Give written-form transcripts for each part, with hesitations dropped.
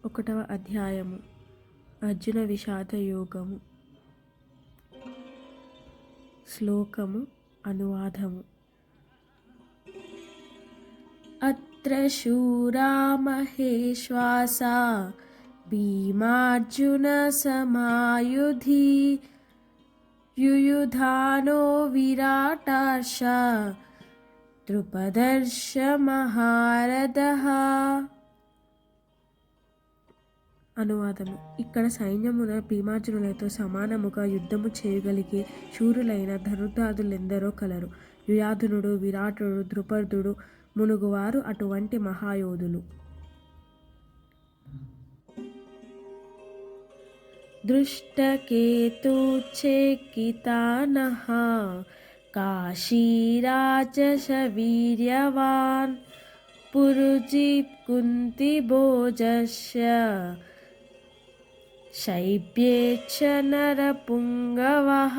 ఒకటవ అధ్యాయము అర్జున విషాద యోగము. శ్లోకము అనువాదము. అత్ర శూరా మహేశ్వాసా భీమార్జున సమాయుధి యుయుధానో విరాటార్ష ద్రుపదర్ష మహారథః. అనువాదము. ఇక్కడ సైన్యమున భీమార్జునులతో సమానముగా యుద్ధము చేయగలిగే శూరులైన ధనుర్ధారులెందరో కలరు. యుయాధనుడు, విరాటుడు, ద్రుపదుడు మునుగువారు అటువంటి మహాయోధులు. దృష్టకేతుచ్ఛేకితానః కాశీరాజశ వీర్యవాన్ పురుజిత్ కుంతిభోజస్య శైబ్యేచ్చ నరపుంగవః.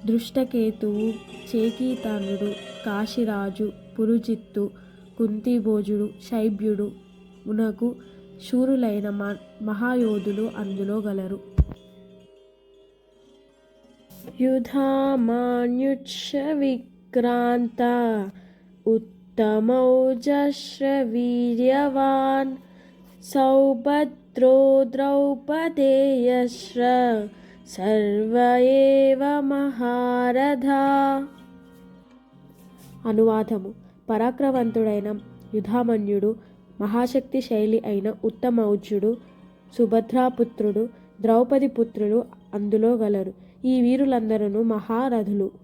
దృష్టకేతువు, చేకితానుడు, కాశీరాజు, పురుజిత్తు, కుంతిభోజుడు, శైబ్యుడు మునగు శూరులైన మహాయోధులు అందులో గలరు. యుధామన్యుచ్చ విక్రాంత ఉత్తమౌజస్ర వీర్యవాన్ సౌభద్రో ద్రౌపదేయస్ర సర్వ ఏవ మహారథా. అనువాదము. పరాక్రమవంతుడైన యుధామన్యుడు, మహాశక్తి శైలి అయిన ఉత్తమౌజుడు, సుభద్రాపుత్రుడు, ద్రౌపది పుత్రులు అందులో గలరు. ఈ వీరులందరూ మహారథులు.